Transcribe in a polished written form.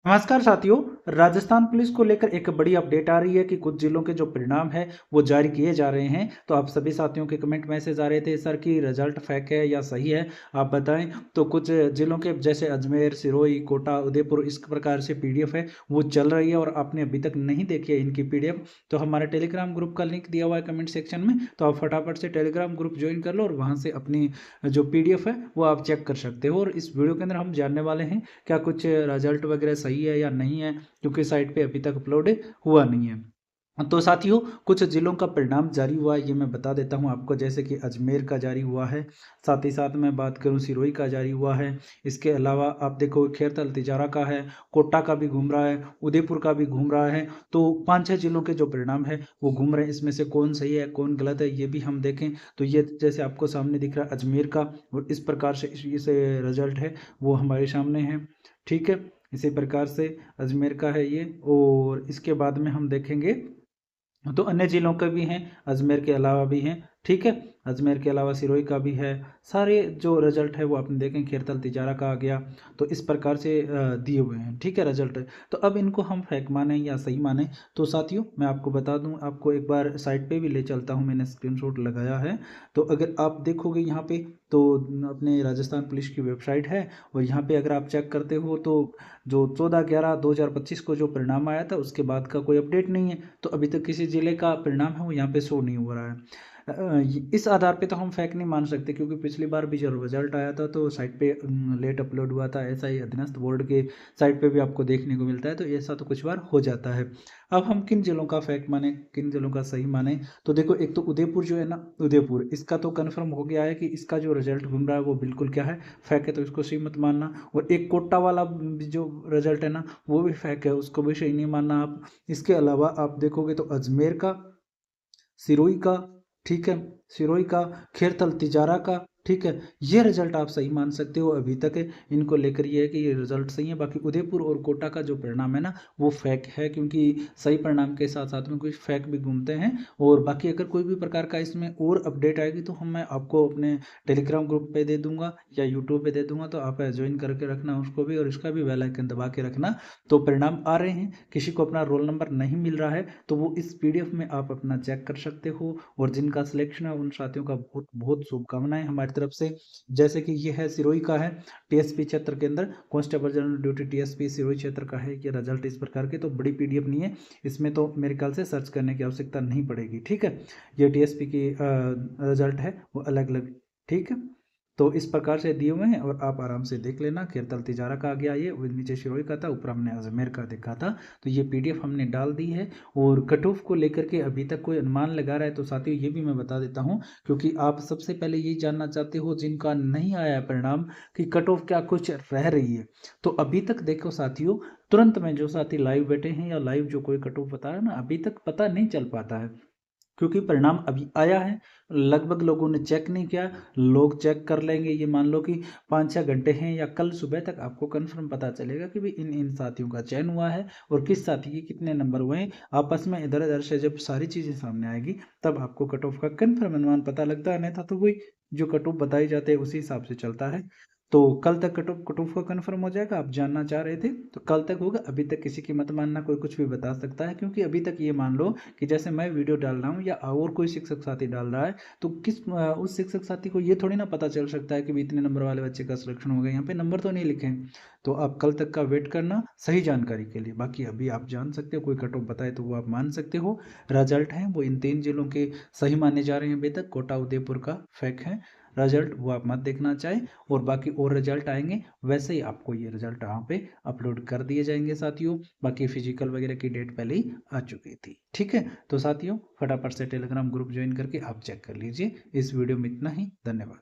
नमस्कार साथियों। राजस्थान पुलिस को लेकर एक बड़ी अपडेट आ रही है कि कुछ जिलों के जो परिणाम है वो जारी किए जा रहे हैं। तो आप सभी साथियों के कमेंट मैसेज आ रहे थे सर कि रिजल्ट फेक है या सही है, आप बताएं। तो कुछ जिलों के जैसे अजमेर, सिरोही, कोटा, उदयपुर इस प्रकार से पीडीएफ है वो चल रही है और आपने अभी तक नहीं देखी है इनकी पीडीएफ तो हमारे टेलीग्राम ग्रुप का लिंक दिया हुआ है कमेंट सेक्शन में। तो आप फटाफट से टेलीग्राम ग्रुप ज्वाइन कर लो और वहाँ से अपनी जो पीडीएफ है वो आप चेक कर सकते हो। और इस वीडियो के अंदर हम जानने वाले हैं क्या कुछ रिजल्ट वगैरह सही है या नहीं है, क्योंकि साइट पे अभी तक अपलोड हुआ नहीं है। तो साथियों, कुछ जिलों का परिणाम जारी हुआ है ये मैं बता देता हूं आपको। जैसे कि अजमेर का जारी हुआ है, साथ ही साथ मैं बात करूं सिरोही का जारी हुआ है। इसके अलावा आप देखो खेरतल तिजारा का है, कोटा का भी घूम रहा है, उदयपुर का भी घूम रहा है। तो 5-6 जिलों के जो परिणाम है वो घूम रहे हैं। इसमें से कौन सही है कौन गलत है ये भी हम देखें तो ये जैसे आपको सामने दिख रहा है अजमेर का, और इस प्रकार से इस रिजल्ट है वो हमारे सामने है। ठीक है, इसी प्रकार से अजमेर का है ये। और इसके बाद में हम देखेंगे तो अन्य जिलों के भी हैं, अजमेर के अलावा भी हैं। ठीक है, अजमेर के अलावा सिरोही का भी है। सारे जो रिजल्ट है वो आपने देखें, खेरतल तिजारा का आ गया। तो इस प्रकार से दिए हुए हैं। ठीक है रिजल्ट। तो अब इनको हम फेक माने या सही माने, तो साथियों मैं आपको बता दूं, आपको एक बार साइट पे भी ले चलता हूं, मैंने स्क्रीनशॉट लगाया है। तो अगर आप देखोगे यहाँ पे तो अपने राजस्थान पुलिस की वेबसाइट है, और यहाँ पे अगर आप चेक करते हो तो जो 14/11/2025 को जो परिणाम आया था उसके बाद का कोई अपडेट नहीं है। तो अभी तक किसी जिले का परिणाम है वो यहाँ पे शो नहीं हो रहा है। इस आधार पे तो हम फेक नहीं मान सकते, क्योंकि पिछली बार भी जब रिजल्ट आया था तो साइट पे लेट अपलोड हुआ था। ऐसा ही अधीनस्थ बोर्ड के साइट पे भी आपको देखने को मिलता है। तो ऐसा तो कुछ बार हो जाता है। अब हम किन जिलों का फेक माने किन जिलों का सही माने, तो देखो एक तो उदयपुर जो है ना, उदयपुर इसका तो कन्फर्म हो गया है कि इसका जो रिजल्ट घूम रहा है वो बिल्कुल क्या है, फेक है। तो इसको सही मत मानना। और एक कोटा वाला जो रिजल्ट है ना वो भी फेक है, उसको भी सही नहीं मानना आप। इसके अलावा आप देखोगे तो अजमेर का, सिरोही का, ठीक है, सिरोही का, खेरतल तिजारा का, ठीक है, ये रिजल्ट आप सही मान सकते हो। अभी तक इनको लेकर ये है कि ये रिजल्ट सही है। बाकी उदयपुर और कोटा का जो परिणाम है ना वो फेक है, क्योंकि सही परिणाम के साथ साथ में कुछ फेक भी घूमते हैं। और बाकी अगर कोई भी प्रकार का इसमें और अपडेट आएगी तो मैं आपको अपने टेलीग्राम ग्रुप पे दे दूंगा या यूट्यूब पे दे दूंगा। तो आप ज्वाइन करके रखना उसको भी, और इसका भी बेल आइकन दबा के रखना। तो परिणाम आ रहे हैं, किसी को अपना रोल नंबर नहीं मिल रहा है तो वो इस पीडीएफ में आप अपना चेक कर सकते हो। और जिनका सिलेक्शन है उन साथियों का बहुत बहुत शुभकामनाएं हमारी तरफ से। जैसे कि ये है सिरोही का है, टीएसपी क्षेत्र के अंदर constable general duty TSP Sirohi क्षेत्र का है ये रिजल्ट इस प्रकार के। तो बड़ी पीडीएफ नहीं है, इसमें तो मेरे ख्याल से सर्च करने की आवश्यकता नहीं पड़ेगी। ठीक है, ये टीएसपी की रिजल्ट है वो अलग अलग। ठीक है, तो इस प्रकार से दिए हुए हैं और आप आराम से देख लेना। खेरतल तिजारा का आ गया ये, और नीचे शिरोही का था, ऊपर हमने अजमेर का देखा था। तो ये पीडीएफ हमने डाल दी है। और कट ऑफ को लेकर के अभी तक कोई अनुमान लगा रहा है तो साथियों ये भी मैं बता देता हूँ, क्योंकि आप सबसे पहले यही जानना चाहते हो जिनका नहीं आया है परिणाम कि कट ऑफ क्या कुछ रह रही है। तो अभी तक देखो साथियों, तुरंत में जो साथी लाइव बैठे हैं या लाइव जो कोई कट ऑफ बता रहा है ना, अभी तक पता नहीं चल पाता है, क्योंकि परिणाम अभी आया है। लगभग लोगों ने चेक नहीं किया। लोग चेक कर लेंगे, ये मान लो कि 5-6 घंटे हैं या कल सुबह तक आपको कंफर्म पता चलेगा कि भाई इन इन साथियों का चयन हुआ है और किस साथी के कितने नंबर हुए हैं। आपस में इधर उधर से जब सारी चीज़ें सामने आएगी तब आपको कट ऑफ का कंफर्म अनुमान पता लगता है। नहीं था तो वही जो कट ऑफ बताई जाते हैं उसी हिसाब से चलता है। तो कल तक कट ऑफ का कंफर्म हो जाएगा। आप जानना चाह रहे थे तो कल तक होगा। अभी तक किसी की मत मानना, कोई कुछ भी बता सकता है, क्योंकि अभी तक ये मान लो कि जैसे मैं वीडियो डाल रहा हूँ या और कोई शिक्षक साथी डाल रहा है तो उस शिक्षक साथी को ये थोड़ी ना पता चल सकता है कि भी इतने नंबर वाले बच्चे का सिलेक्शन हो गया। यहाँ पे नंबर तो नहीं लिखे हैं। तो आप कल तक का वेट करना सही जानकारी के लिए। बाकी अभी आप जान सकते हो, कोई कट ऑफ बताए तो वो आप मान सकते हो। रिजल्ट है वो इन 3 जिलों के सही माने जा रहे हैं अभी तक। कोटा उदयपुर का फेक है रिजल्ट, वो आप मत देखना चाहें। और बाकी और रिजल्ट आएंगे वैसे ही आपको ये रिजल्ट यहाँ पे अपलोड कर दिए जाएंगे साथियों। बाकी फिजिकल वगैरह की डेट पहले ही आ चुकी थी। ठीक है, तो साथियों फटाफट से टेलीग्राम ग्रुप ज्वाइन करके आप चेक कर लीजिए। इस वीडियो में इतना ही, धन्यवाद।